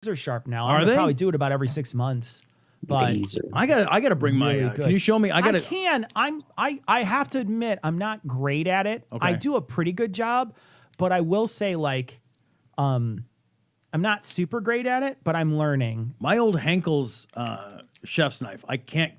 are sharp now. Are they? Probably do it about every 6 months. But I gotta bring really my. Can you show me? I can. I have to admit, I'm not great at it. Okay. I do a pretty good job, but I will say, like, I'm not super great at it, but I'm learning. My old Henkel's chef's knife. I can't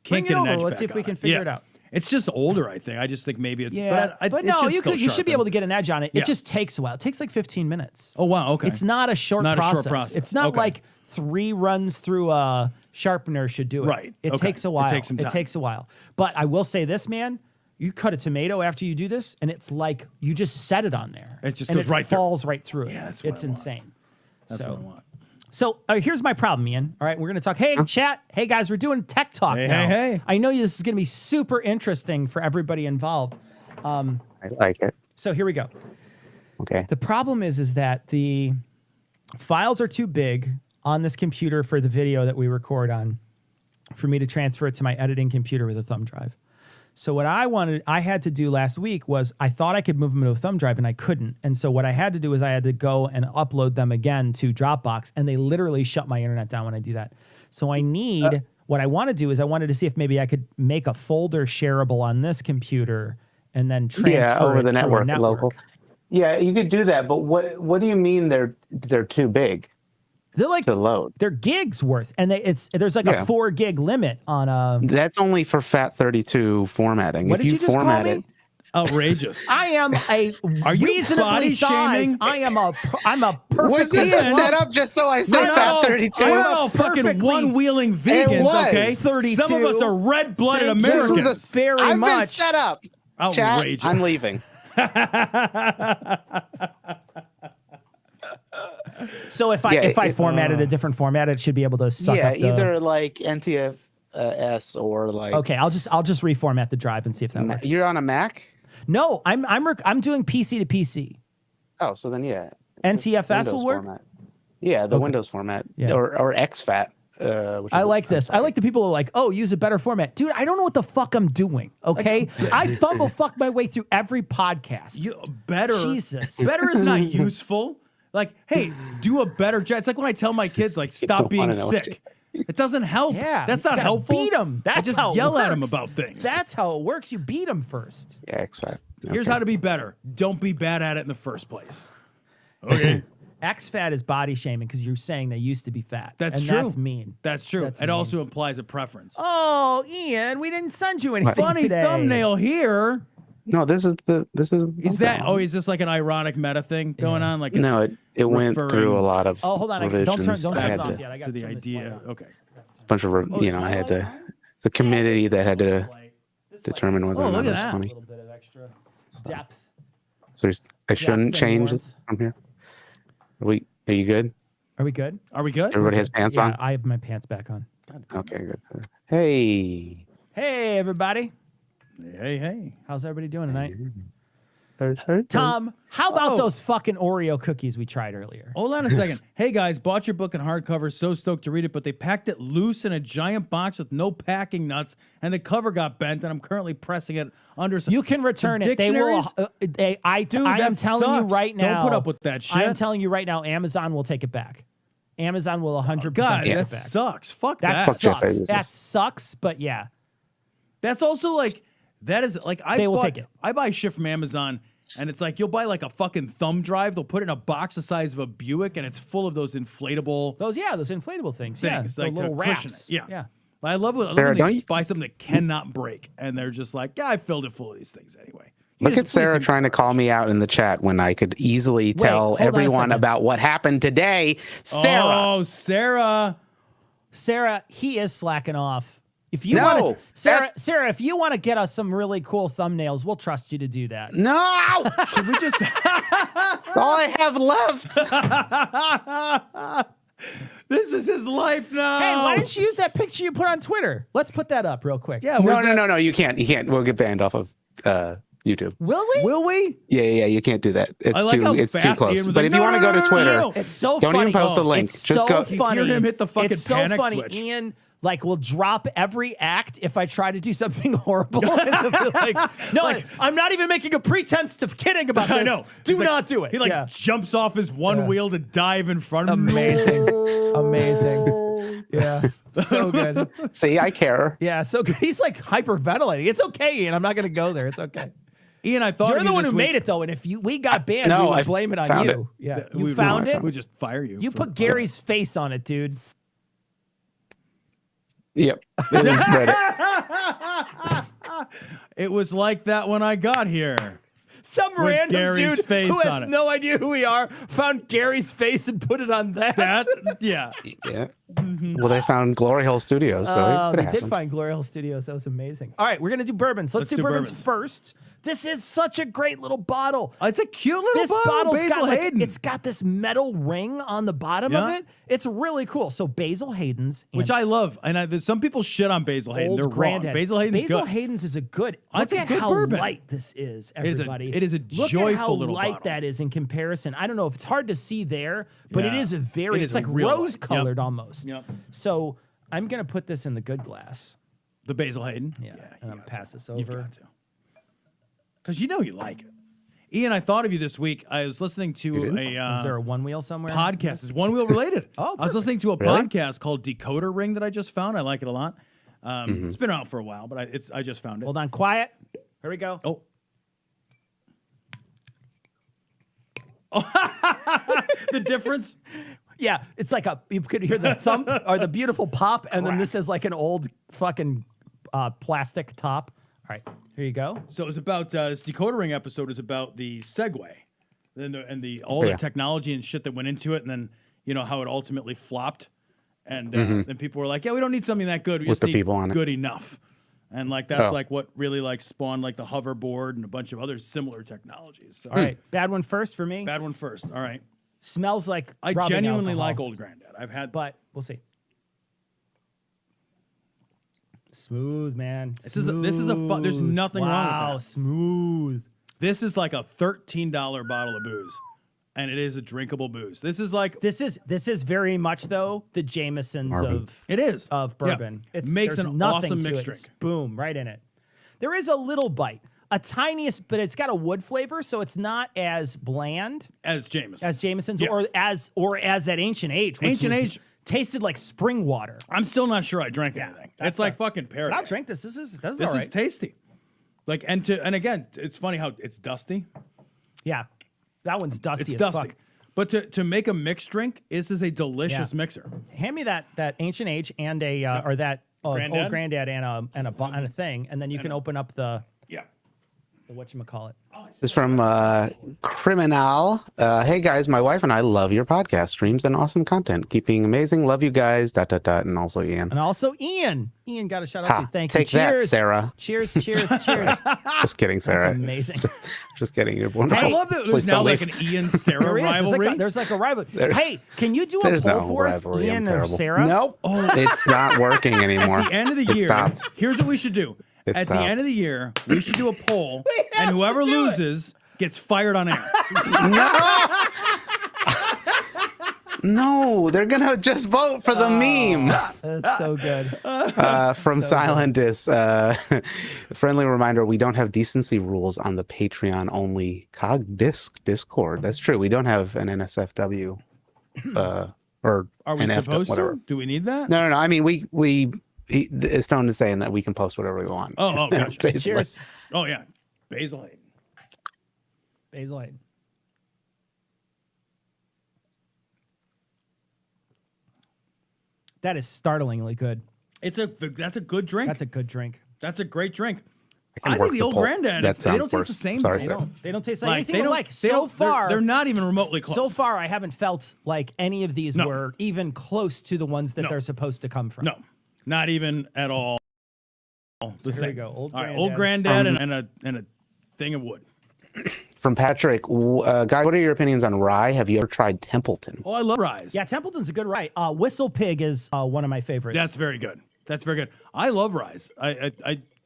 Bring get it an over. edge. Let's see if we can figure it out. It's just older, I think. I just think maybe it's. Yeah, but no, you should be able to get an edge on it. Yeah. It just takes a while. It takes like 15 minutes. Oh wow, okay. It's not a short process. It's not like 3 runs through a sharpener should do it. Right. It takes a while. It takes some time. It takes a while. But I will say this, man. You cut a tomato after you do this, and it's like you just set it on there. It just and goes right through. falls right through it. Yeah, that's what it's I want. insane. That's what I want. So here's my problem, Ian. All right, we're going to talk. Hey, chat. Hey, guys, we're doing tech talk now. Hey. I know this is going to be super interesting for everybody involved. I like it. So here we go. Okay. The problem is that the files are too big on this computer for the video that we record on for me to transfer it to my editing computer with a thumb drive. So what I had to do last week was I thought I could move them to a thumb drive and I couldn't. And so what I had to do is I had to go and upload them again to Dropbox, and they literally shut my internet down when I do that. So I need, what I want to do is I wanted to see if maybe I could make a folder shareable on this computer and then transfer over it the through network, a network. local. Yeah, you could do that, but what do you mean they're too big They're like to load? they're gigs worth, and there's like a 4 gig limit on That's only for FAT32 formatting. What if did you just format call me? it, Outrageous. I am a Are you reasonably body sized. shaming? I'm a was perfectly this a setup just so I said FAT32? We're all fucking perfectly- one-wheeling vegans, was. okay? 32. Some of us are red-blooded Thank you. Americans. This was very I've much. been set up. Outrageous. Chat, I'm leaving. So if I formatted a different format, it should be able to suck up the... either like NTFS or like. Okay, I'll just reformat the drive and see if that works. You're on a Mac? No, I'm doing PC to PC. Oh, so then yeah. NTFS Windows will work? format. Yeah, the Windows format. Yeah. Or XFAT. Which I is like this. I like the people who are like, oh, use a better format. Dude, I don't know what the fuck I'm doing, okay? I fumble fuck my way through every podcast. Better. Jesus. Better is not useful. Like, hey, do a better job. It's like when I tell my kids, like, stop being sick. It doesn't help. Yeah. That's you not gotta helpful. Beat them. That's I just how it yell at them works. about things. That's how it works. You beat them first. Yeah, XFAT. Here's how to be better. Don't be bad at it in the first place. Okay. X-fat is body shaming because you're saying they used to be fat. That's and true. That's mean. That's true. That's it mean. also implies a preference. Oh, Ian, we didn't send you anything Funny today. thumbnail here. No, this is. Is that? Oh, is this like an ironic meta thing going on? Like, No, it went referring- through a lot of. Oh, hold on. Don't turn revisions. it I had off to- yet. I got to the idea. Okay. bunch of I had to. It's a committee that had to determine whether or not look it at was that. funny. A little bit of extra depth. So I shouldn't and change warmth. from here. Are you good? Are we good? Are we good? Everybody has pants Yeah, on. I have my pants back on. Okay, good. Hey. Hey, everybody. Hey. How's everybody doing tonight? Tom, how about those fucking Oreo cookies we tried earlier? Hold on a second. Hey guys, bought your book in hardcover. So stoked to read it, but they packed it loose in a giant box with no packing nuts, and the cover got bent. And I'm currently pressing it under. You can return it. They will. Dude, I am that telling you sucks. right now. Don't put up with that shit. I am telling you right now. Amazon will take it back. Amazon will 100% God, take that it back. sucks. Fuck That that. Jeff sucks. Bezos. That sucks. But yeah, That's also like that is like They will take it. I buy shit from Amazon. And it's like you'll buy like a fucking thumb drive. They'll put it in a box the size of a Buick, and it's full of those inflatable those inflatable things. things, Yeah, like the little to cushion wraps. it. Yeah. Yeah. I love when Sarah, they don't you- buy something that cannot break, and they're just like, "Yeah, I filled it full of these things anyway." You Look just at Sarah please trying to call me out in the chat when I could easily tell hold on a everyone second. about what happened today. Sarah. Oh, Sarah. Sarah, he is slacking off. If you No, want to, that's- Sarah, if you want to get us some really cool thumbnails, we'll trust you to do that. No! Should we just? All I have left. This is his life now. Hey, why didn't you use that picture you put on Twitter? Let's put that up real quick. Yeah. No. You can't. We'll get banned off of YouTube. Will we? Will we? Yeah. You can't do that. It's I like how it's too fast Ian close. was But like, if you "No, want to no, go no, to no, Twitter, no, no." It's so don't funny. even post a link. It's Just so go. funny. Hear him hit the fucking it's so panic funny. switch. Ian like will drop every act if I try to do something horrible. Like, no, like, I'm not even making a pretense of kidding about this. I know. Do not do it. He like jumps off his one wheel to dive in front of Amazing. Amazing. Yeah. So good. See, I care. Yeah, so good. He's like hyperventilating. It's okay, Ian. I'm not going to go there. It's okay. Ian, I thought You're of the you one this who week. made it, though, and if we got banned, No, we would I blame it on found you. Yeah, you We found it? We just fire you. You put Gary's face on it, dude. Yep. It was Reddit. It was like that when I got here. Some With random Gary's dude face who has on it. no idea who we are found Gary's face and put it on that. Yeah. Yeah. Well, they found Glory Hole Studios, so it They happened. did find Glory Hole Studios. That was amazing. All right, we're going to do bourbons. Let's do bourbons first. This is such a great little bottle. It's a cute little This bottle. bottle's Basil got Hayden. it's got this metal ring on the bottom of it. It's really cool. So Basil Hayden's, which I love. And some people shit on Basil Hayden. old They're granddad. wrong. Basil Hayden's good. Hayden's is a good. That's Look a at good how bourbon. light this is, is a- everybody. it is a Look at how joyful little light bottle. that is in comparison. I don't know if it's hard to see there, but it Yeah. is a very. It It's is like real light. rose colored Yep. almost. Yep. So I'm gonna put this in the good glass. The Basil Hayden. Yeah, and I'll pass this You've over. got to. Because you know you like it. Ian, I thought of you this week. I was listening to Is there a one wheel somewhere? podcast. It's one wheel related. Oh, I was perfect. listening to a Really? podcast called Decoder Ring that I just found. I like it a lot. It's been out for a while, but I just found it. Hold on, quiet. Here we go. Oh. The difference? Yeah, it's like you could hear the thump or the beautiful pop, and then this is like an old fucking plastic top. All right, here you go. So it was about this Decoder Ring episode is about the Segway, and the all the technology and shit that went into it, and then how it ultimately flopped, and then people were like, "Yeah, we don't need something that good. We With just the need people on it. good enough." And like that's like what really like spawned like the hoverboard and a bunch of other similar technologies. So, All right, bad one first for me. bad one first. All right, Smells like I rubbing genuinely alcohol, like Old Granddad. I've had, but we'll see. Smooth, man. This is a fun. There's nothing wrong with Wow, that. smooth. This is like a $13 bottle of booze, and it is a drinkable booze. This is like This is very much though the Jamesons of it is of bourbon. Yeah. It's Makes there's an nothing awesome to mixed it. drink. It's boom, right in it. There is a little bite, a tiniest, but it's got a wood flavor, so it's not as bland as Jameson. as Jameson's Yeah. or as that Ancient Age. Which Ancient was- Age- tasted like spring water. I'm still not sure I drank anything. It's like fucking But paradise. I'll drink this. This is This all is right. tasty. Like and again, it's funny how it's dusty. Yeah, that one's dusty It's as dusty. fuck. But to make a mixed drink, this is a delicious Yeah. mixer. Hand me that Ancient Age and a or that Granddad? Old Granddad and a thing, and then you can open up the Yeah. whatchamacallit. This is from Criminal. Hey guys, my wife and I love your podcast streams and awesome content. Keeping amazing. Love you guys. ... And also Ian. And also Ian. Ian got a shout out Ha, to you. Thank take you. that, Cheers. Sarah. Cheers, cheers, cheers. Just kidding, Sarah. That's amazing. Just kidding. You're wonderful. I love that Please there's now don't like leave. an Ian Sarah There is. rivalry. There's like a rivalry. Hey, can you do a There's poll no for us, rivalry. I'm Ian or terrible. Sarah? Nope. It's not working anymore. At the end of the It year, stopped. here's what we should do. It At the stopped. end of the year, we should do a poll, have and whoever to do it. loses gets fired on air. No, they're gonna just vote for the meme. That's so good. From Silentist. Friendly reminder: we don't have decency rules on the Patreon only Discord. That's true. We don't have an NSFW or Are we NF supposed whatever. to? Do we need that? No. I mean, Stone is saying that we can post whatever we want. Oh, gotcha. Basically. Cheers. Oh yeah, Basil Hayden. Basil Hayden. That is startlingly good. That's a good drink. That's a good drink. That's a great drink. can I work think the the old poll. Granddad, That they sounds don't taste worse. the same. Sorry, though. sir. They don't taste like Like, anything they don't- alike. they So don't- they're- far, they're not even remotely close. So far, I haven't felt like any of these No. were even close to the ones that No. they're supposed to come from. No, not even at all. The Here same. we go. Old All right, Granddad. Old Granddad and a thing of wood. From Patrick, guy, what are your opinions on rye? Have you ever tried Templeton? Oh, I love Rise. Yeah, Templeton's a good rye. Whistle Pig is one of my favorites. That's very good. That's very good. I love Rise.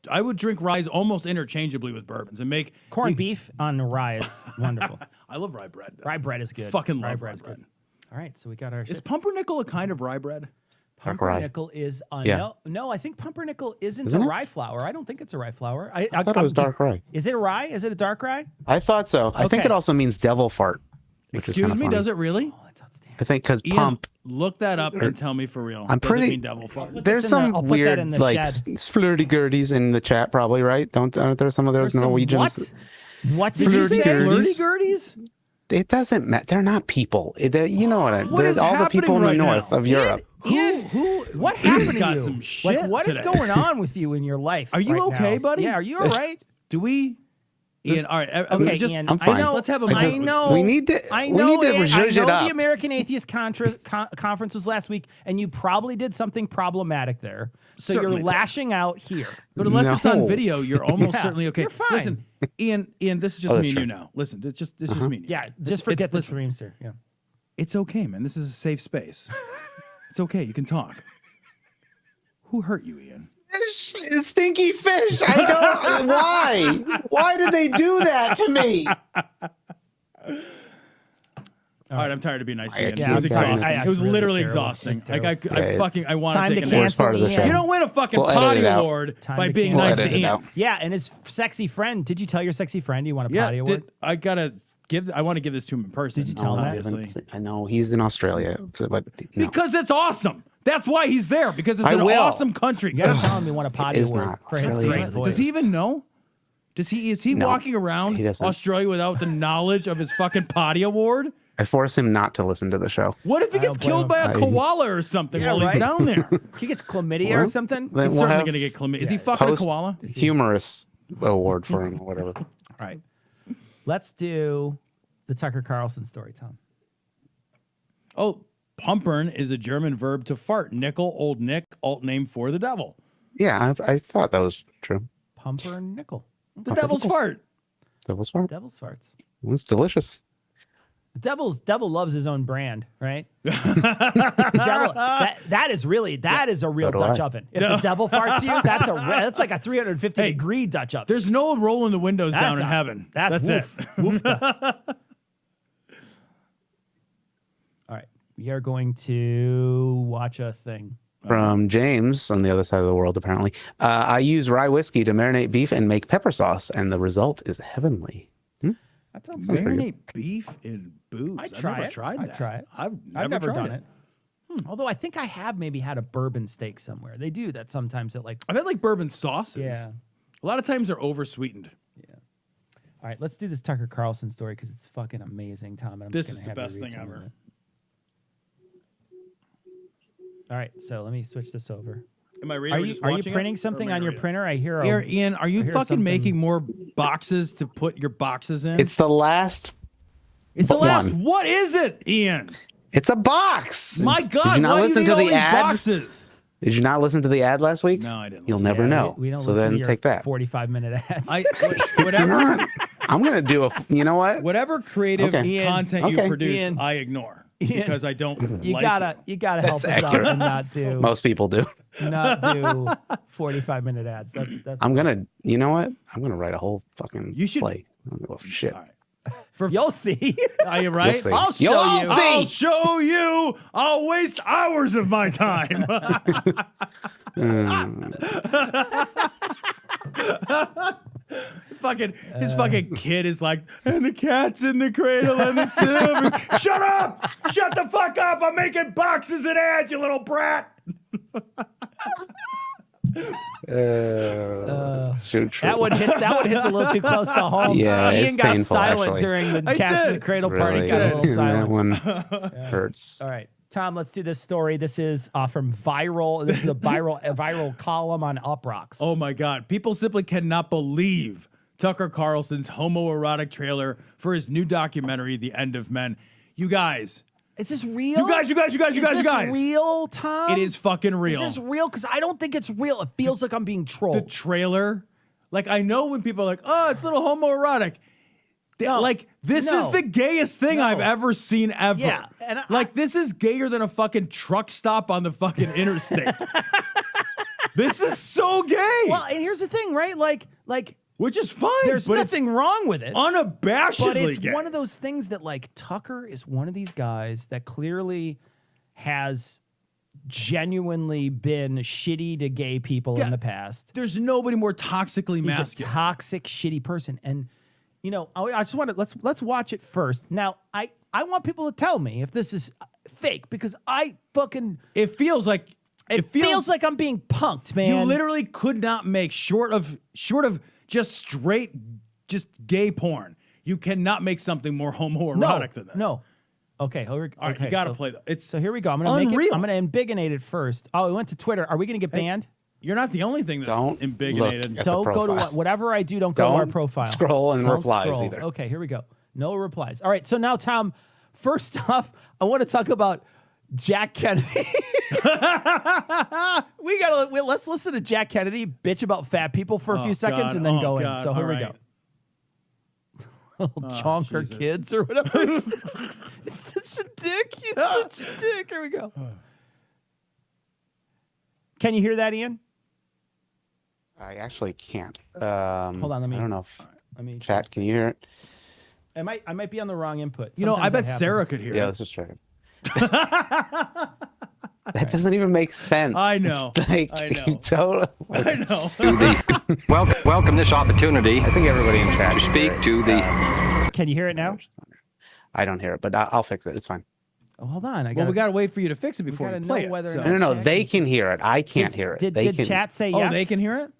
I would drink Rise almost interchangeably with bourbons and make corned beef on rye is wonderful. I love rye bread. Rye bread is good. Fucking love rye bread's bread. good. All right, so we got our Is shit. pumpernickel a kind of rye bread? Pumpernickel is no. I think pumpernickel isn't Isn't a it? rye flour. I don't think it's a rye flour. I thought it was dark rye. Is it a rye? Is it a dark rye? I thought so. I think Okay. it also means devil fart. Excuse me, does it really? Oh, that's outstanding. I think because Ian, pump. look that up and tell me for real. I'm Does it pretty- mean devil fart? There's in the- some I'll put that weird in the like shed. flirty girdies in the chat, probably, right? Aren't there some of those There's some Norwegians? What did you Flirty say? girdies. Flirty girdies? It doesn't matter. They're not people. You know what I mean? What is All the people in the happening right north now? of Europe. What happened to got you? some shit what is today. going on with you in your life? Are you right okay, now? buddy? Yeah, are you all right? Do we? Ian, all right. Okay, just, Ian, I'm fine. I know, Let's have a I moment. know. We need to- I we know. need to Ian, zhuzh I it know up. the American Atheist Conference was last week, and you probably did something problematic there. So Certainly you're did. lashing out here. But unless it's on No. video, you're almost Yeah, certainly okay. you're fine. Listen, Ian, this is just Oh, me and that's you true. now. Listen, it's just me and you. Yeah, just It's- forget the listen, dreams here. Yeah. It's okay, man. This is a safe space. It's okay. You can talk. Who hurt you, Ian? Fish, stinky fish. I don't. Why? Why did they do that to me? All right, I'm tired of being nice to Ian. Yeah, It was I'm sorry. exhausting. It's It was really literally terrible. exhausting. It's Like terrible. Yeah, I want Time to to take a Worst cancel part of the Ian. show. You don't win a fucking We'll edit potty it out. award Time by to being cancel. nice We'll to edit it Ian. out. Yeah, and his sexy friend. Did you tell your sexy friend you want a Yeah, potty award? I gotta give. I want to give this to him in person. Did you tell him that? obviously? I know he's in Australia, but no. Because it's awesome. That's why he's there. Because it's I an will. awesome country. You gotta tell him you want a potty is award not. for his Australia great is- voice. Does he even know? Is he No, walking around he doesn't. Australia without the knowledge of his fucking potty award? I force him not to listen to the show. What if he I gets don't blame killed him. by a I- koala or something Yeah, while right. he's down there? He gets chlamydia Well, or something. then He's we'll certainly have gonna get chlamydia. Is he fucking a koala? humorous award for him or whatever. All right. Let's do the Tucker Carlson story, Tom. Oh, pumpern is a German verb to fart. Nickel, old Nick, alt name for the devil. Yeah, I thought that was true. Pumper and nickel. The devil's fart. Devil's fart. Devil's farts. It's delicious. The devil loves his own brand, right? that is a real do Dutch I. oven. If the devil farts you, that's like a 350 degree Dutch oven. There's no rolling the windows That's down in a- heaven. That's it. woof. All right, we are going to watch a thing. From James on the other side of the world, apparently. I use rye whiskey to marinate beef and make pepper sauce, and the result is heavenly. That sounds pretty good. Marinate beef in booze. I'd I've try never it. tried I'd that. try it. I've I've never tried done it. Although I think I have maybe had a bourbon steak somewhere. They do that sometimes at like. I've had like bourbon sauces. Yeah. A lot of times they're oversweetened. All right, let's do this Tucker Carlson story because it's fucking amazing, Tom. And I'm This just is gonna the have you best read thing some of ever. it. All right, so let me switch this over. Am I reading? Are or you just are you watching printing it? Or something am I on your reading? printer? I hear. Here, Ian, are you hear fucking something. making more boxes to put your boxes in? It's the last. It's the last. one. What is it, Ian? It's a box. My Did God, you not why do you listen need to all the these ad? boxes? Did you not listen to the ad last week? No, I didn't You'll listen. never Yeah, know. We don't so listen then to your take that. 45-minute ads. Whatever, I'm gonna do a. You know what? whatever creative Okay. Ian, content you okay. produce, Ian. I ignore Ian. because I don't. you like gotta help us out accurate. and not do Most people do. 45-minute ads. That's I'm gonna. You know what? I'm gonna write a whole fucking You should- play. I don't give a shit. All right. you'll see. Are you right? You'll see. I'll show You'll you. see. I'll show you. I'll waste hours of my time. His fucking kid is like, and the cat's in the cradle and the silver. Shut up! Shut the fuck up! I'm making boxes and ads, you little brat. Shoot, That one hits a little too close to home. Yeah, Ian it's got painful, silent actually. during the I cast of did. the cradle Really, party. Got a little that silent. one hurts. All right, Tom, let's do this story. This is from Viral. This is a viral column on Uprocks. Oh my God. People simply cannot believe Tucker Carlson's homoerotic trailer for his new documentary, The End of Men. You guys. Is this real? You guys. Is this real, Tom? It is fucking real. Is this real? Because I don't think it's real. It feels like I'm being trolled. The trailer. Like, I know when people are like, oh, it's a little homoerotic. No, Like, this no. is the gayest thing No. I've ever seen ever. Yeah, and like, this is gayer than a fucking truck stop on the fucking interstate. This is so gay. Well, and here's the thing, right? Like which is fine. there's but nothing wrong with it. it's unabashedly But it's gay. one of those things that like Tucker is one of these guys that clearly has genuinely been shitty to gay people in the past. There's nobody more toxically He's masculine. a toxic, shitty person. And, you know, I just want to, let's watch it first. Now, I want people to tell me if this is fake, because I fucking... It feels like I'm being punked, man. You literally could not make short of just straight, just gay porn. You cannot make something more homoerotic than this. No. Okay. All right, you got to play that. So here we go. I'm going to make it. I'm going to ambigonate it first. Oh, it went to Twitter. Are we going to get banned? You're not the only thing that's ambiginated. Don't go to whatever I do. Don't go to our profile. Scroll and replies either. Okay, here we go. No replies. All right. So now, Tom, first off, I want to talk about Jack Kennedy. Let's listen to Jack Kennedy bitch about fat people for a few seconds and then go in. So here we go. Chonker Jesus. kids or whatever. He's such a dick. He's such a dick. Here we go. Can you hear that, Ian? I actually can't. Hold on, let me. I don't know if Let me. chat. Can you hear it? I might be on the wrong input. You know, I Sometimes bet that Sarah happens. could hear Yeah, it. let's just try it. That doesn't even make sense. I know. Like, I know. Totally. I know. To the welcome this opportunity I think everybody in chat to can speak hear it. to the Can you hear it now? I don't hear it, but I'll fix it. It's fine. Oh, hold on. Well, we got to wait for you to fix it before we gotta play know it. whether or so- not- No. They can hear it. I can't hear it. Did They can. chat say yes? Oh, they can hear it?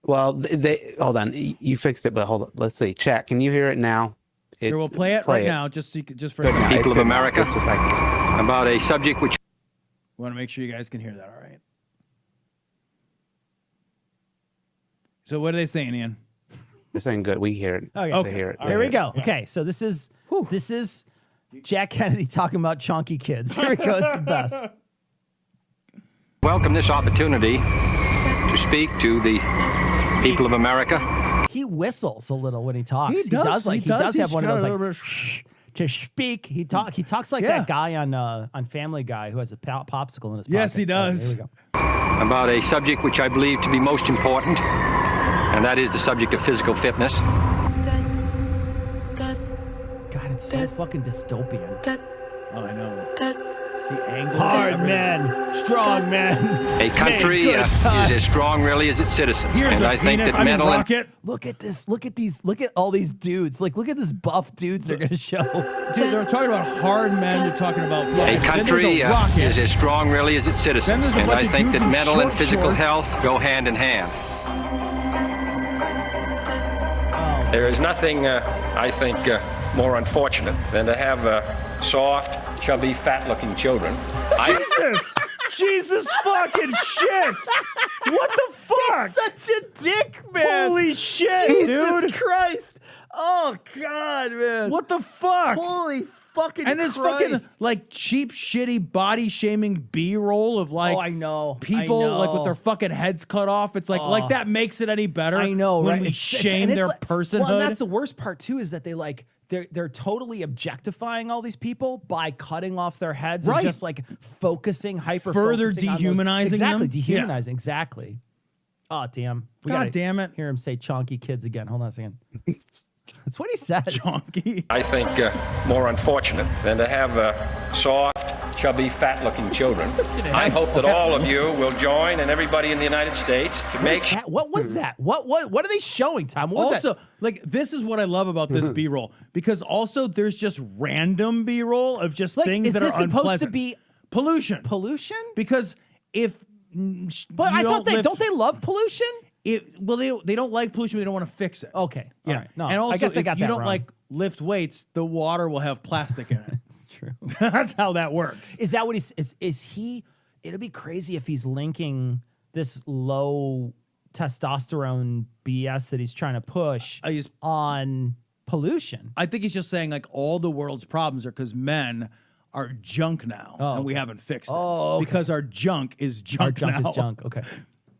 Well, they hold on. You fixed it, but hold on. Let's see. Chat. Can you hear it now? Here, we'll play it right now, just for a Good second. now. People It's of good now. America. It's just like, about a subject which We want to make sure you guys can hear that, all right? So what are they saying, Ian? they're saying good. We hear it. Okay. They hear it. They Here we hear go. Okay, so this is Jack Kennedy talking about chonky kids. Here we go. It's the best. welcome this opportunity to speak to the people of America. He whistles a little when he talks. He does. He does have He's one of those got a like little shh, to speak. He talks like Yeah. that guy on Family Guy who has a popsicle in his pocket. Yes, he does. Here we go. About a subject which I believe to be most important, and that is the subject of physical fitness. God, it's so fucking dystopian. Oh, I know. The angles. Hard everything. men, strong men. A country Make good is time. as strong really as its citizens, Here's and a I think penis. that I mean, mental and rocket. Look at this. Look at these. Look at all these dudes. Like, look at this buff dudes they're gonna show. Dude, they're talking about hard men. They're talking about a fucking- country then there's a rocket. is as strong really as its citizens, there's a and bunch I of think dudes that in mental and short physical shorts. health go hand in hand. There is nothing, I think, more unfortunate than to have soft, chubby, fat-looking children. Jesus fucking shit! What the fuck? Such a dick, man. Holy shit, Jesus dude! Christ. Oh God, man. What the fuck? Holy fucking And this Christ. fucking like cheap, shitty body shaming B-roll of like Oh, I know. people I know. like with their fucking heads cut off. It's like that makes it any better. I know, when right? we It's- shame and it's their like- personhood. Well, and that's the worst part too, is that they're totally objectifying all these people by cutting off their heads Right. and just like focusing, Further dehumanizing exactly, them? dehumanizing, exactly. Oh damn! We God gotta damn it. Hear him say "chonky kids" again. Hold on a second. That's what he says. Chonky. I think more unfortunate than to have soft, chubby, fat-looking children. I hope that all of you will join, and everybody in the United States, to What make is that? What was that? What are they showing, Tom? What was Also, that? like this is what I love about this B-roll, because also there's just random B-roll of just Like, things is that this are supposed to unpleasant. be pollution? pollution? Because if But you I thought lift- don't they love pollution? they don't like pollution, but they don't want to fix it. Okay, Yeah. all right. No, and also, I guess I if got you that don't wrong. like lift weights, the water will have plastic in it. It's true. That's how that works. Is that what is he? It'd be crazy if he's linking this low testosterone BS that he's trying to push on pollution. I think he's just saying like all the world's problems are because men are junk now, and we haven't fixed it. Oh, okay. Because our junk is junk Our junk now. is junk. Okay.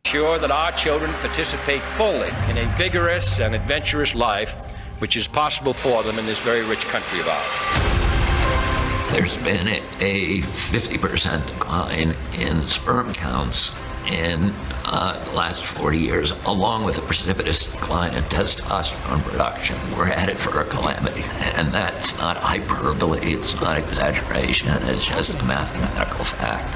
sure that our children participate fully in a vigorous and adventurous life which is possible for them in this very rich country of ours. There's been a 50% decline in sperm counts in the last 40 years, along with a precipitous decline in testosterone production. We're headed for a calamity, and that's not hyperbole, it's not exaggeration, it's just a mathematical fact.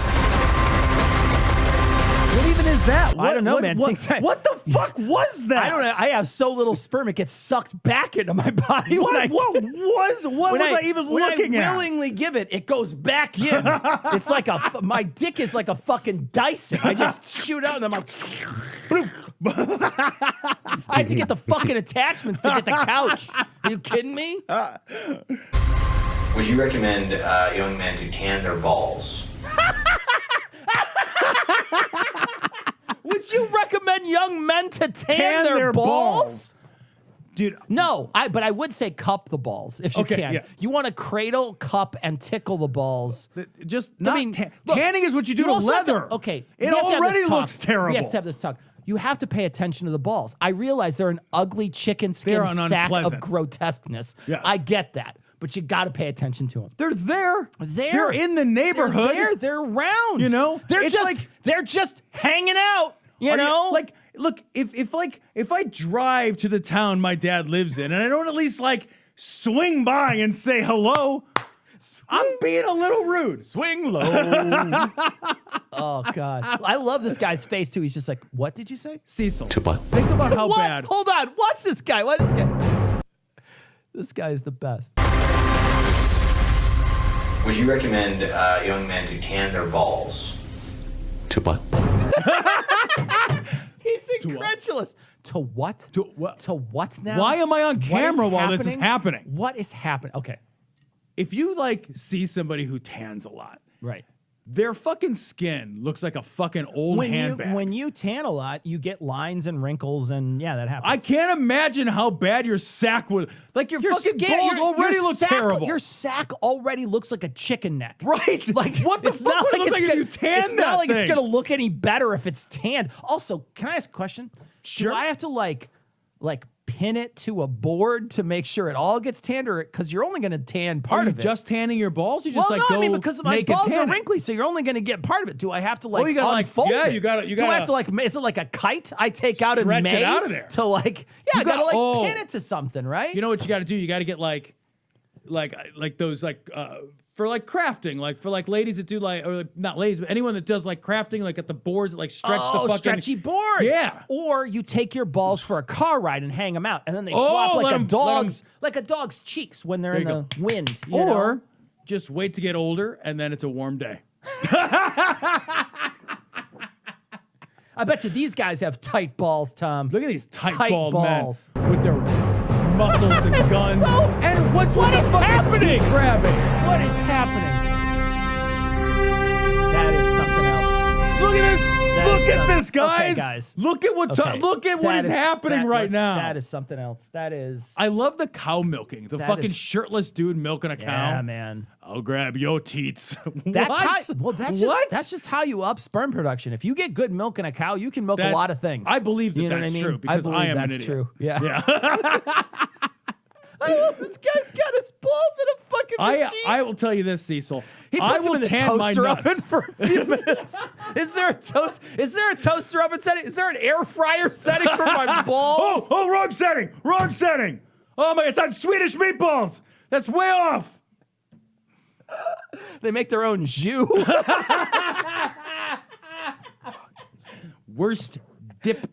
that? I don't know, man. What the fuck was that? I don't know. I have so little sperm, it gets sucked back into my body. What was I even looking when I at? willingly give it, it goes back in. It's like my dick is like a fucking Dyson. I just shoot out and I'm like, I had to get the fucking attachments to get the couch. Are you kidding me? Would you recommend young men to tan their balls? Would you recommend young men to tan their balls? Dude, No, but I would say cup the balls if you Okay, can. yeah. You want to cradle, cup, and tickle the balls. just not look, tanning is what you do to also have to- leather. okay, It we have to have already this talk. looks terrible. We have to have this talk. You have to pay attention to the balls. I realize they're an ugly chicken skin They're sack of unpleasant. grotesqueness. Yes. I get that, but you got to pay attention to them. They're there. There. They're in the neighborhood. They're there. They're around. You know? They're It's just like- they're just hanging out. You Are know, like, look, if I drive to the town my dad lives in and I don't at least like swing by and say hello, I'm being a little rude. swing low. Oh God, I love this guy's face too. He's just like, what did you say? Cecil, To what? think about how What? bad. Hold on, watch this guy. Watch this guy. This guy is the best. Would you recommend young men to tan their balls? To what? He's incredulous. To what? To what? To what now? Why am I on What is camera while this is happening? happening? What is happening? Okay, If you like see somebody who tans a lot, right. their fucking skin looks like a fucking old handbag. When you tan a lot, you get lines and wrinkles, and yeah, that happens. I can't imagine how bad your sack would. Like your fucking skin- balls your already look sack, terrible. Your sack already looks like a chicken neck. Right. Like What the it's fuck not would it look it's like if gonna- you tan It's that not like it's thing? gonna look any better if it's tanned. Also, can I ask a question? Sure. Do I have to like pin it to a board to make sure it all gets tanned, or because you're only gonna tan part Are you of it? just tanning your balls? You just well, like no, go I mean because my naked balls are tanning? wrinkly, so you're only going to get part of it. Do I have to like you gotta, like, unfold yeah, it? you gotta- Do I have to like? Is it like a kite I take out in Stretch it May out of there. to like? Yeah, You I gotta got- like pin it to something, right? You know what you got to do? You got to get like those for like crafting, like for like ladies that do like, or like, not ladies, but anyone that does like crafting, like at the boards that like stretch the fucking stretchy boards. Yeah. Or you take your balls for a car ride and hang them out, and then they Oh, flop let like 'em- a let dog's cheeks when they're in There you the wind. you Or know? just wait to get older and then it's a warm day. I bet you these guys have tight balls, Tom. Look at these tight balled balls. men with their muscles and guns. so- and what's What with is the fucking happening? teeth grabbing? What is happening? That is something else. Look at this! That Look is at something- this, guys! Okay, guys. Look at what Okay. look at what That is happening right let's- now. That is something else. That is. I love the cow milking. The That fucking is- shirtless dude milking a cow. Yeah, man. I'll grab your teats. That's what? how. Well, that's what? just how you up sperm production. If you get good milk in a cow, you can milk a That's- lot of things. I believe that You know what that's I mean? true because I believe am an that's idiot. true. Yeah. Yeah. I love this guy's got his balls in a fucking machine. I will tell you this, Cecil. He I puts them will in the tan my toaster nuts. oven for a few minutes. Is there a toaster oven setting? Is there an air fryer setting for my balls? Oh, wrong setting. Wrong setting. Oh my, it's on Swedish meatballs. That's way off. They make their own jus. Worst dip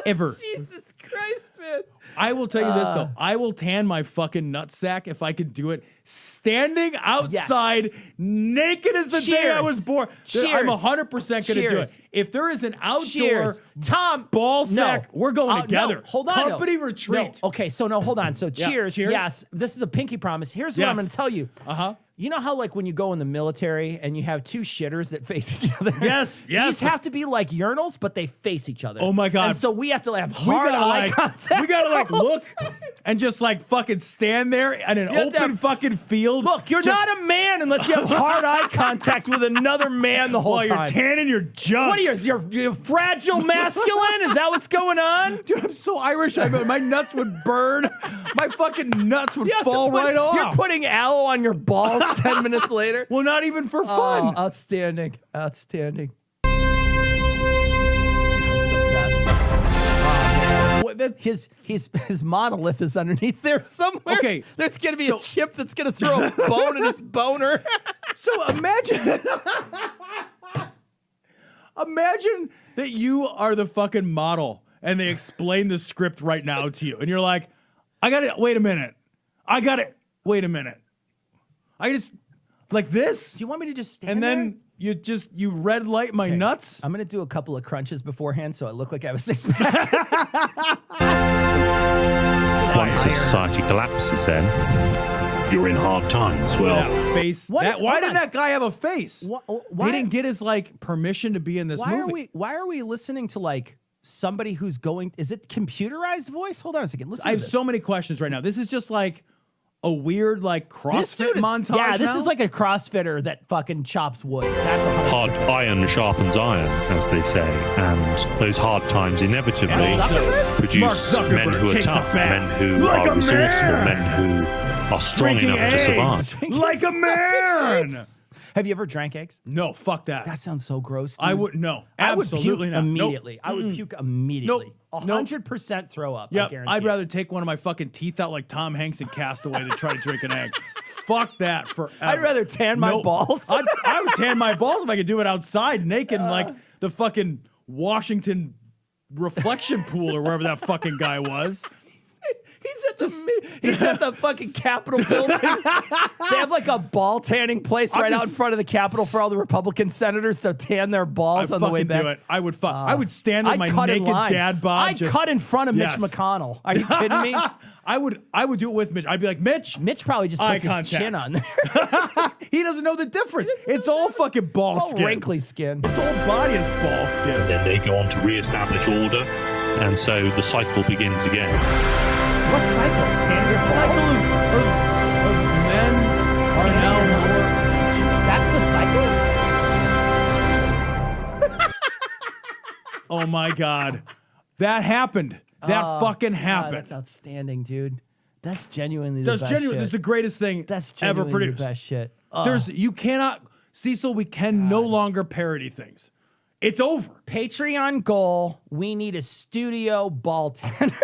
ever. Jesus Christ, man. I will tell you this though. I will tan my fucking nutsack if I could do it standing outside naked as the day I Cheers. was born. Cheers. I'm 100% gonna do Cheers. it. If there is an outdoor Cheers. Tom, ball no. sack, we're going together. No, hold on. Company no. retreat. No. Okay, so no, hold on. So Yeah. cheers. Cheers. Yes, this is a pinky promise. Here's what I'm Yes. going to tell you. Uh-huh. You know how like when you go in the military and you have two shitters that face each other? Yes, yes. These have to be like urinals, but they face each other. Oh my God. And so we have to have We hard gotta eye like, contact. we gotta like the whole look time. and just like fucking stand there in an You have to open have- fucking field. Look, you're just not a man unless you have hard eye contact with another man the whole while time. you're tanning your junk. What are you? You're fragile masculine? Is that what's going on? Dude, I'm so Irish. My nuts would burn. My fucking nuts would You have to fall put- right off. You're putting aloe on your balls 10 minutes later. Well, not even for fun. Oh, outstanding. Outstanding. That's the best. Oh, man. His monolith is underneath there somewhere. Okay, There's going to be so- a chip that's going to throw a bone in his boner. So imagine. Imagine that you are the fucking model and they explain the script right now to you. And you're like, I got it. Wait a minute. I got it. Wait a minute. I just, like this? Do you want me to just stand And there? then you red light my nuts? I'm going to do a couple of crunches beforehand so I look like I have a six-pack. Once a society collapses, then you're in hard times. Well, That face. What is- Why hold didn't on. that guy have a face? Why They didn't get his like permission to be in this movie. Why are we listening to like somebody who's going? Is it computerized voice? Hold on a second. Listen. I to have this. so many questions right now. This is just like a weird like This CrossFit dude is, montage. Yeah, this now? is like a CrossFitter that fucking chops wood. That's 100%. hard iron sharpens iron, as they say, and those hard times inevitably Zuckerberg? produce Mark Zuckerberg men who are takes a tough, bath men who like are a resourceful, man. men who are strong Drinking enough to eggs survive. like a man. Have you ever drank eggs? No, fuck that. That sounds so gross. Dude. I would no. I would Absolutely puke not. immediately. Nope. I would puke immediately. Nope. 100% throw up. I Yep, guarantee I'd it. rather take one of my fucking teeth out like Tom Hanks in Castaway than try to drink an egg. Fuck that forever. I'd rather tan my Nope. balls. I would tan my balls if I could do it outside naked in like the fucking Washington reflection pool or wherever that fucking guy was. He's at the fucking Capitol building. They have like a ball tanning place right out in front of the Capitol for all the Republican senators to tan their balls I'd on the way fucking back. do it. I would fuck. I would stand with I'd my cut in naked line. dad bod. I'd just- cut in front of Yes. Mitch McConnell. Are you kidding me? I would do it with Mitch. I'd be like, Mitch. Mitch probably just Eye puts his contact. chin on there. He doesn't know the difference. It's all fucking ball It's all skin. wrinkly skin. His whole body is ball skin. Then they go on to re-establish order, and so the cycle begins again. What cycle? Tan your Cycle balls? of men are now more. That's the cycle? Oh my God. That happened. That fucking happened. That's outstanding, dude. That's genuinely the That's best genuine. shit. This is the greatest thing That's ever genuinely produced. the best shit. You cannot, Cecil, we can no longer parody things. It's over. Patreon goal, we need a studio ball tanner.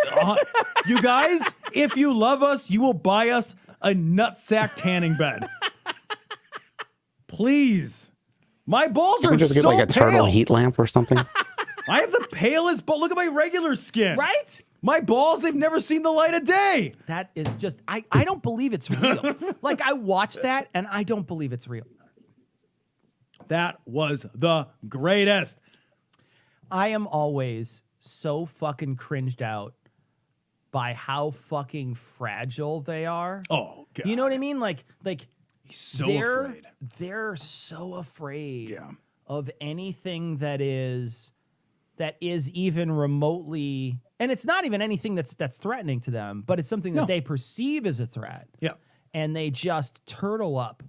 You guys, if you love us, you will buy us a nutsack tanning bed. Please. My balls Can are we just so get like a turtle pale. heat lamp or something? I have the palest ball. Look at my regular skin. Right? My balls, they've never seen the light of day. That is just, I don't believe it's real. Like, I watched that and I don't believe it's real. That was the greatest. I am always so fucking cringed out by how fucking fragile they are. Oh, God. You know what I mean? Like He's so they're, afraid. They're so afraid Yeah. of anything that is even remotely, and it's not even anything that's threatening to them, but it's something that No. they perceive as a threat. Yeah. And they just turtle up.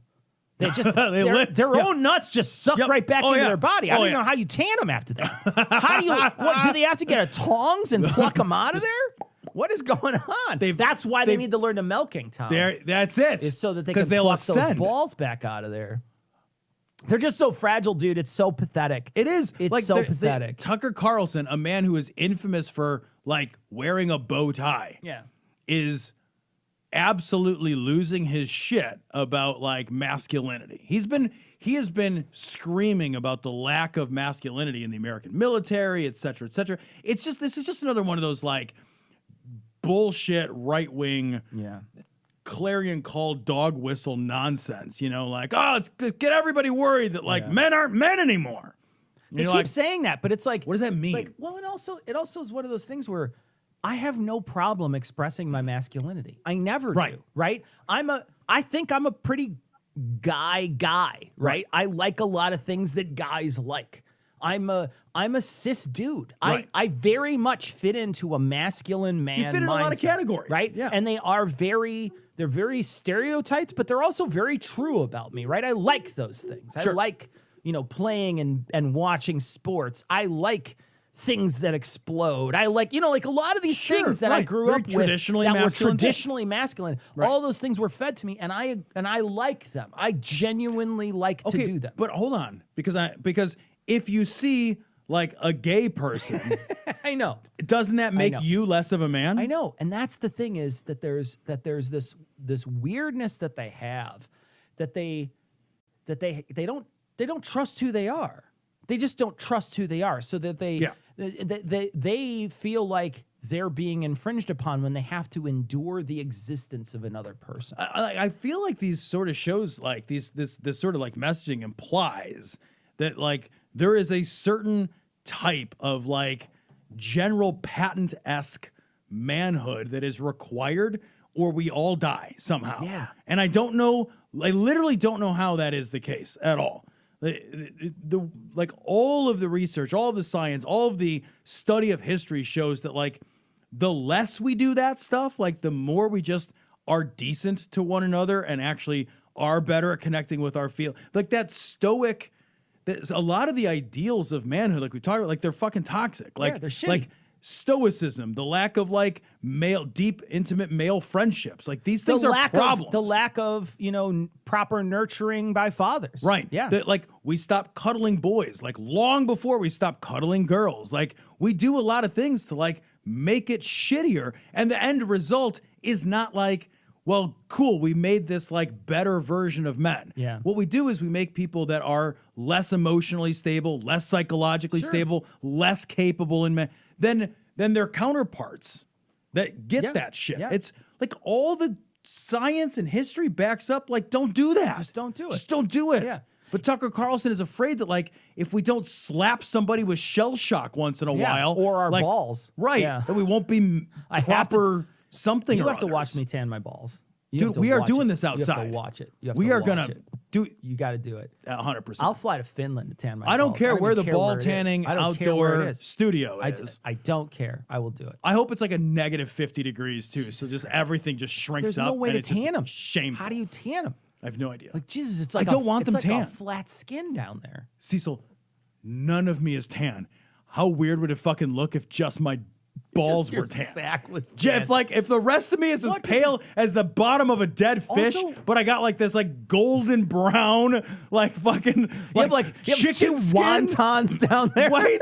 They just lit. their Yeah. own nuts just suck Yep. right back Oh, into yeah. their body. I Oh, don't yeah. even know how you tan them after that. How do you? What do they have to get a tongs and pluck them out of there? What is going on? That's why they need to learn the milking, Tom. That's it. Is so that they can they'll pluck those ascend. balls back out of there. They're just so fragile, dude. It's so pathetic. It is. It's like so pathetic. Tucker Carlson, a man who is infamous for like wearing a bow tie, Yeah. is absolutely losing his shit about like masculinity. He has been screaming about the lack of masculinity in the American military, et cetera, et cetera. This is just another one of those like bullshit right wing Yeah. clarion call dog whistle nonsense, like, oh, let's get everybody worried that like men aren't men anymore. They keep saying that, but it's like, what does that mean? Like, well, it also is one of those things where I have no problem expressing my masculinity. I never do, right? I think I'm a pretty guy, right? I like a lot of things that guys like. I'm a cis dude. Right. I very much fit into a masculine man. You fit in a lot of mindset, categories, right? yeah. And they're very stereotyped, but they're also very true about me, right? I like those things. Sure. I like, playing and watching sports. I like things that explode. I like, like a lot of these things that I grew Very up with traditionally that were masculine things. traditionally masculine. All those things were fed to me, and I like them. I genuinely like to do them. But hold on, because if you see like a gay person, I know. doesn't that make know. you less of a man? I know, and that's the thing is that there's this weirdness that they have, that they don't trust who they are. They just don't trust who they are, so that they feel like they're being infringed upon when they have to endure the existence of another person. I feel like these sort of shows, like this sort of like messaging implies that like there is a certain type of like General Patton-esque manhood that is required, or we all die somehow. Yeah. And I literally don't know how that is the case at all. The like all of the research, all of the science, all of the study of history shows that like the less we do that stuff, like the more we just are decent to one another and actually are better at connecting with our feel. Like that stoic, a lot of the ideals of manhood, like we talked about, like they're fucking toxic. Like they're shitty. Like stoicism, the lack of like deep, intimate male friendships. Like these things are problems. The lack of, proper nurturing by fathers. Right. Yeah. That, like we stopped cuddling boys, like long before we stopped cuddling girls. Like we do a lot of things to like make it shittier. And the end result is not like, well, cool, we made this like better version of men. Yeah. What we do is we make people that are less emotionally stable, less psychologically stable, less capable in men than their counterparts that get that shit. Yeah. It's like all the science and history backs up, like, don't do that. Just don't do it. Just don't do it. Yeah. But Tucker Carlson is afraid that, like, if we don't slap somebody with shell shock once in a while, or our like, balls. right, Yeah. that we won't be I have to- proper something. You or have to watch others. me tan my balls. You Dude, have to we are watch doing it. this You have outside. to watch it. We are gonna do. You got to do it. 100%. I'll fly to Finland to tan my I don't balls. care where even the care ball where it is. tanning I don't care where outdoor it is. studio is. I don't care. I will do it. I hope it's like a negative 50 degrees too, so just everything just shrinks There's up. no way and to it's just tan them. Shameful. How do you tan them? I have no idea. Like Jesus, it's I like don't want them it's tan. like a flat skin down there. Cecil, none of me is tan. How weird would it fucking look if just my balls Just your were tan? sack was Jeff, tan. like if the rest of me is as What? pale as the bottom of a dead fish, Also- but I got like this like golden brown, like fucking You have like you have chicken two skin. wontons down there. Wait.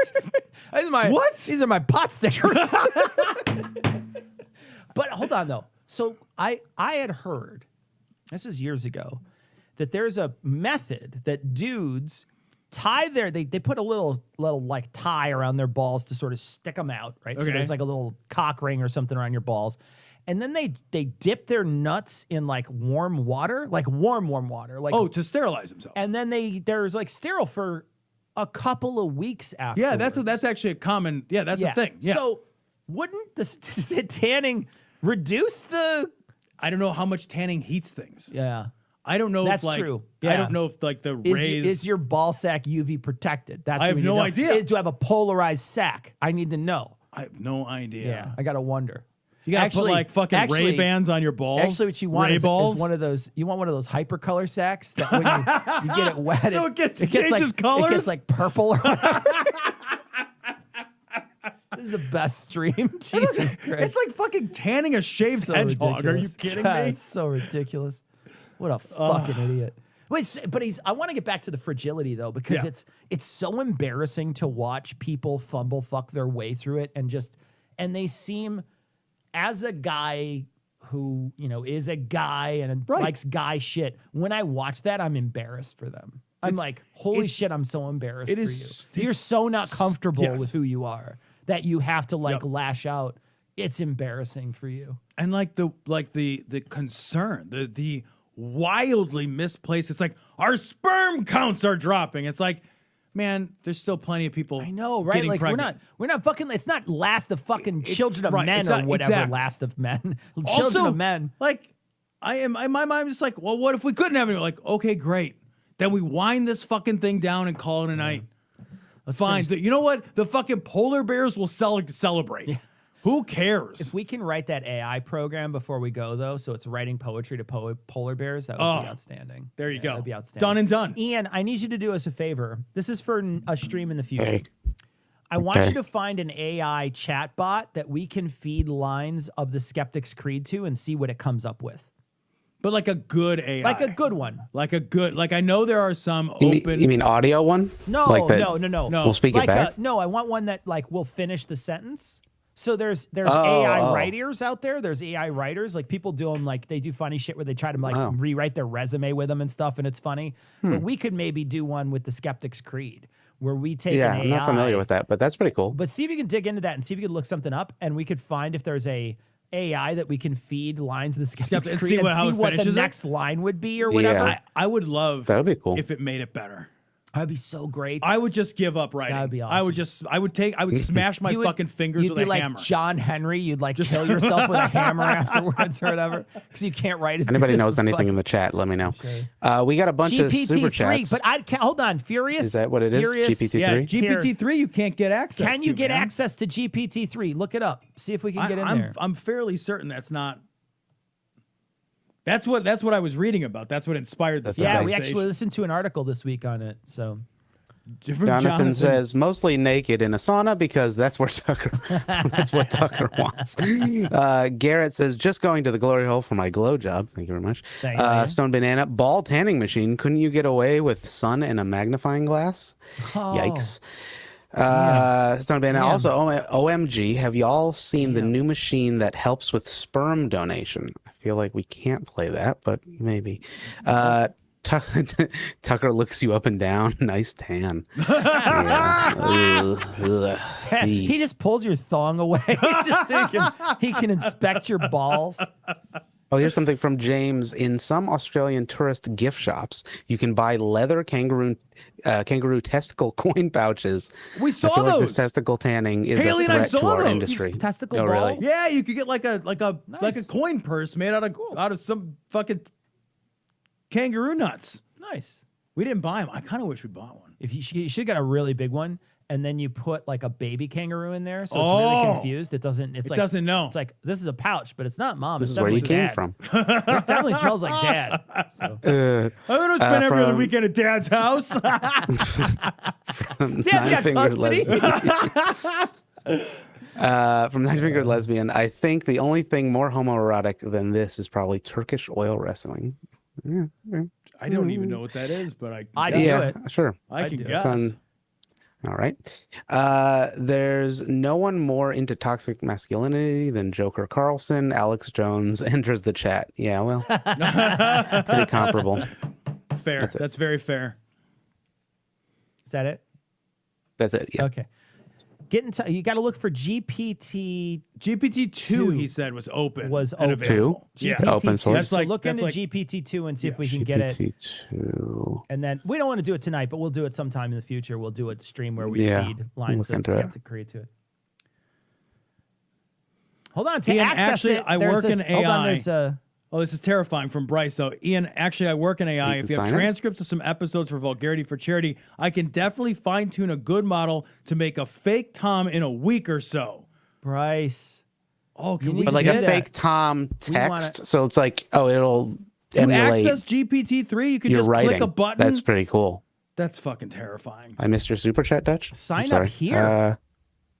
These are my What? These are my pot stickers. But hold on though. So I had heard, this was years ago, that there's a method that dudes tie they put a little like tie around their balls to sort of stick them out, right? So Okay. there's like a little cock ring or something around your balls. And then they dip their nuts in like warm water, like warm water. Like Oh, to sterilize himself. and then they're like sterile for a couple of weeks after. Yeah, that's actually a common. Yeah, that's a thing. Yeah. So wouldn't the tanning reduce the? I don't know how much tanning heats things. Yeah, I don't know that's if like true. I Yeah. don't know if like the is, rays. is your ball sack UV protected? That's I what have we need no to know. idea. Do you have a polarized sack? I need to know. I have no idea. I gotta wonder. You gotta put like fucking Ray Bans on your balls. Actually, what you want Ray is balls. one of those. You want one of those hypercolor sacks that when you get it wet, So it gets- changes changes colors? It gets like purple or whatever. This is the best stream. Jesus Christ. It's like fucking tanning a shaved So hedgehog. Are you ridiculous. kidding God, me? It's so ridiculous. What a fucking idiot. Wait, but I want to get back to the fragility though, because Yeah. it's so embarrassing to watch people fumble fuck their way through it and they seem, as a guy who, is a guy and Right. likes guy shit, when I watch that, I'm embarrassed for them. I'm like, holy shit, I'm so embarrassed it for is- you. You're so not comfortable yes. with who you are that you have to like Yep. lash out. It's embarrassing for you. And like the concern, the wildly misplaced. It's like our sperm counts are dropping. It's like, man, there's still plenty of people. I know, right? getting Like pregnant. we're not fucking. It's not last of fucking children of right, men it's or not- whatever. exactly. Last of men, children Also, of men. like in my mind, I'm just like, well, what if we couldn't have any? Like, okay, great. Then we wind this fucking thing down and call it a night. Fine. You know what? The fucking polar bears will celebrate. Who cares? If we can write that AI program before we go, though, so it's writing poetry to polar bears, that would be outstanding. There you go. That'd be outstanding. Done and done. Ian, I need you to do us a favor. This is for a stream in the future. Okay. I want Okay. you to find an AI chatbot that we can feed lines of the Skeptic's Creed to and see what it comes up with. But like a good AI. Like a good one. Like a good, like I know there are some You open. mean audio one? No, Like that no. No. We'll speak Like it back. no, I want one that like will finish the sentence. So there's Oh, AI writers out there. There's AI writers, like people do them, like they do funny shit where they try to like rewrite their resume with them and stuff, and it's funny. But we could maybe do one with the Skeptic's Creed, where we take Yeah, an AI. I'm not familiar with that, but that's pretty cool. But see if you can dig into that and see if you can look something up, and we could find if there's a AI that we can feed lines of the Skeptics and Creed see and how see it what the finishes it? next line would be or whatever. Yeah. I would love That would be cool. if it made it better. That'd be so great. I would just give up writing. That would be I would smash my You would- fucking fingers You'd with be a like hammer. John Henry. You'd like kill yourself with a hammer afterwards or whatever because you can't write as Anybody good knows as anything in the chat, let me know. We got a bunch of super GPT-3, chats. but hold on, Furious. Is that what it is? Furious, GPT-3? Yeah, Here. GPT-3 you can't get access Can to, you get man. access to GPT-3? Look it up. See if we can get in there. I'm fairly certain that's not. That's what I was reading about. That's what inspired this. Yeah, we conversation. actually listened to an article this week on it. So From Jonathan says mostly naked in a sauna because that's where Tucker. That's what Tucker wants. Garrett says just going to the glory hole for my glow job. Thank you very much. Thank you. Stone Banana ball tanning machine. Couldn't you get away with sun and a magnifying glass? Yikes. Stone Banana also OMG. Have y'all seen the new machine that helps with sperm donation? I feel like we can't play that, but maybe. Tucker looks you up and down. Nice tan. Yeah. he just pulls your thong away just so he can inspect your balls. Oh, here's something from James. In some Australian tourist gift shops, you can buy leather kangaroo testicle coin pouches. We saw I feel like those. this testicle tanning is Haley a and I threat to saw our those. industry. Testicle Oh, really? ball? Yeah, you could get like a Nice. coin purse made out of some fucking kangaroo nuts. Nice. We didn't buy them. I kind of wish we bought one. If you should have got a really big one, and then you put like a baby kangaroo in there, so it's really confused. It doesn't. It doesn't know. It's like this is a pouch, but it's not mom. This It's is where you definitely came dad. from. This definitely smells like dad. So. I'm gonna spend every other from- weekend at Dad's house. Dad's got custody. From Nine Fingered Lesbian, I think the only thing more homoerotic than this is probably Turkish oil wrestling. Yeah, I don't even know what that is, but I do yeah, it. sure. I can do it. guess. All right. There's no one more into toxic masculinity than Joker Carlson. Alex Jones enters the chat. Yeah, well, pretty comparable. Fair. That's it. That's very fair. Is that it? That's it. Yeah. Okay. You got to look for GPT. GPT-2, he said, was open. Was and open. available. Two? Yeah. Open source. That's So like- look that's into like- GPT-2 and see if we can get it. GPT-2. And then we don't want to do it tonight, but we'll do it sometime in the future. We'll do a stream where we Yeah, feed lines look of into it. Skeptic Creed to it. Hold on, to Ian, access actually, it. I there's work in Hold on, AI. there's a. Oh, this is terrifying from Bryce, though. Ian, actually, I work in AI. You If can you have sign it? transcripts of some episodes for Vulgarity for Charity, I can definitely fine-tune a good model to make a fake Tom in a week or so. Bryce. Oh, can You we need But to like do a that. fake Tom We text. wanna- So it's like, it'll to emulate access GPT-3, you can your just writing. click a button. That's pretty cool. That's fucking terrifying. I missed your super chat, Dutch. Sign I'm sorry. up here.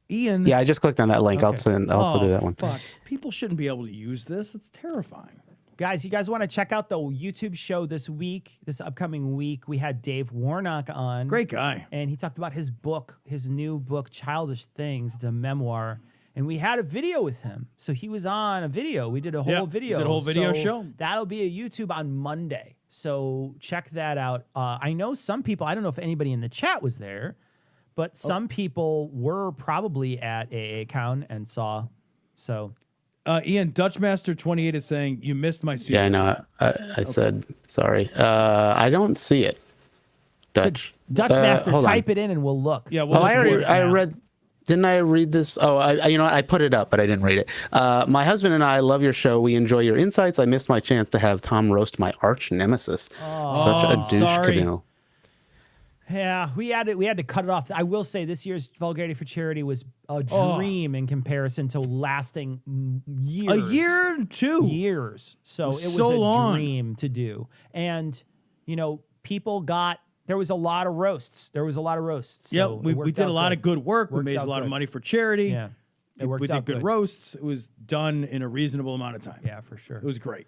Ian. Yeah, I just clicked on that link. Okay. I'll do that one. Fuck. People shouldn't be able to use this. It's terrifying. Guys, you guys want to check out the YouTube show this week, this upcoming week? We had Dave Warnock on. Great guy. And he talked about his book, his new book, Childish Things. It's a memoir. And we had a video with him. So he was on a video. We did a whole Yeah, video. did a whole video So show. That'll be a YouTube on Monday. So check that out. I know some people, I don't know if anybody in the chat was there, but some people were probably at AACon and saw. So Ian, Dutchmaster28 is saying, you missed my super Yeah, I know. I said sorry. I don't see it. Dutch. Dutch Master, hold on. type it in and we'll look. Yeah, we'll Oh, just I already. read it I now. read. Didn't I read this? Oh, you know what? I put it up, but I didn't read it. My husband and I love your show. We enjoy your insights. I missed my chance to have Tom roast my arch nemesis. Such a douche sorry. canoe. Yeah, we had to cut it off. I will say this year's Vulgarity for Charity was a dream in comparison to lasting years. A year and two. Years. So it was so a long. dream to do. And, people got, there was a lot of roasts. So Yep, it we worked did a out lot of good work. We Worked made a out lot of good. money for charity. Yeah. It worked We did out good good. roasts. It was done in a reasonable amount of time. Yeah, for sure. It was great.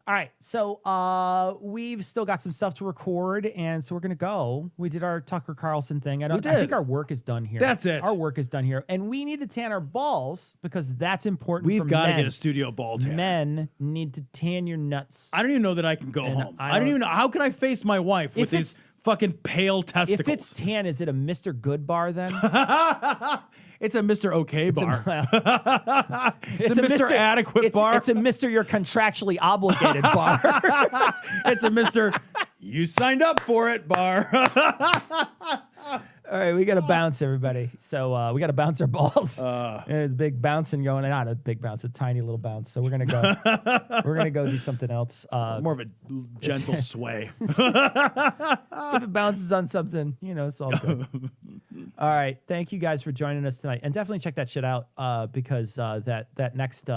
All right, so we've still got some stuff to record, and so we're gonna go. We did our Tucker Carlson thing. I think did. our work is done here. That's it. Our work is done here, and we need to tan our balls because that's important. We've got to get a studio ball tan. Men need to tan your nuts. I don't even know that I can go And home. I I don't don't- even know. How can I face my wife with If it's- these fucking pale testicles. If it's tan, is it a Mr. Good bar then? It's a Mr. Okay bar. It's a Mr. Adequate bar. It's a Mr. You're contractually obligated bar. It's a Mr. You signed up for it bar. All right, we got to bounce, everybody. So we got to bounce our balls. There's a big bouncing going, not a big bounce, a tiny little bounce. So we're gonna go. We're gonna go do something else. More of a gentle sway. If it bounces on something, it's all good. All right, thank you guys for joining us tonight, and definitely check that shit out because that next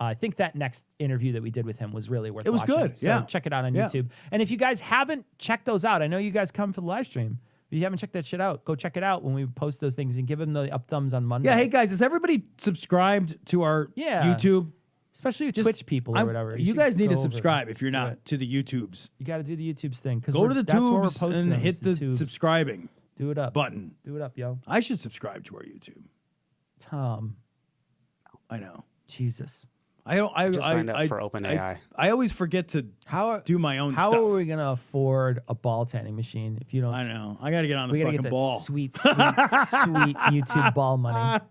I think that next interview that we did with him was really worth. It was watching. good. So yeah, check it out on YouTube. And if you guys haven't checked those out, I know you guys come for the live stream. If you haven't checked that shit out, go check it out when we post those things and give them the up thumbs on Monday. Yeah, hey guys, is everybody subscribed to our YouTube? Especially Twitch people or whatever. You guys need to go subscribe if you're not to the YouTubes. You got to do the YouTubes thing. Go to the that's where we're tubes posting and those, hit the tubes. subscribing Do it up. button. Do it up, yo. I should subscribe to our YouTube. Tom. I know. Jesus. I signed up for OpenAI. I always forget to do my own stuff. How are we gonna afford a ball tanning machine if you don't? I know. I got to get on the we gotta fucking get that ball. sweet YouTube ball money.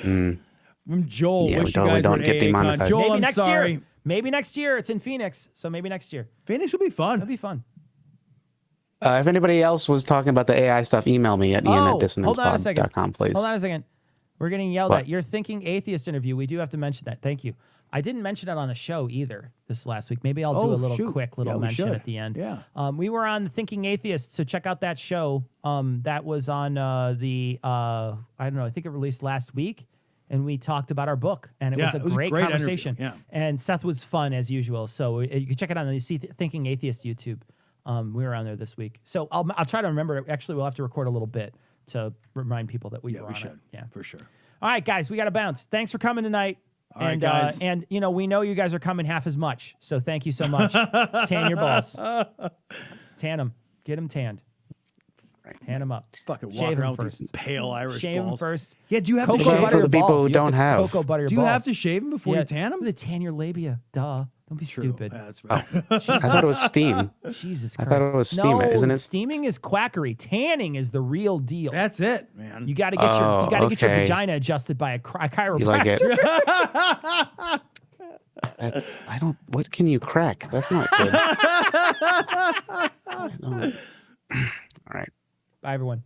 From Joel. Yeah, wish we you guys don't were get at demonetized. AACon. Joel, Maybe I'm next sorry. year. Maybe next year. It's in Phoenix, so maybe next year. Phoenix will be fun. That'd be fun. If anybody else was talking about the AI stuff, email me at ian@dissonancepod.com, please. Hold on a second. We're getting yelled at. Your Thinking Atheist interview. We do have to mention that. Thank you. I didn't mention it on the show either this last week. Maybe I'll do a little quick mention at the end. Yeah. We were on the Thinking Atheist, so check out that show. That was on I don't know, I think it released last week. And we talked about our book, and it was a great conversation. Interview. Yeah. And Seth was fun as usual. So you can check it out on the Thinking Atheist YouTube. We were on there this week. So I'll try to remember. Actually, we'll have to record a little bit to remind people that we were on should. it. Yeah, for sure. All right, guys, we got to bounce. Thanks for coming tonight. All right, guys. And we know you guys are coming half as much. So thank you so much. Tan your balls. Tan them. Get them tanned. Tan them up. Fucking Shave walk them around with first. these pale Irish Shave them balls. first. Yeah, do you have to Cocoa shave butter for your the people balls. who You have don't to have. cocoa butter your Do you balls. have to shave them before you tan them? To tan your labia. Duh. Don't be stupid. Yeah, that's right. I thought it was steam. Jesus I Christ. thought it was steam. No, Isn't it? steaming is quackery. Tanning is the real deal. That's it, man. You got to get get your okay. vagina adjusted by a chiropractor. You like it? What can you crack? That's not good. I don't. All right. Bye, everyone.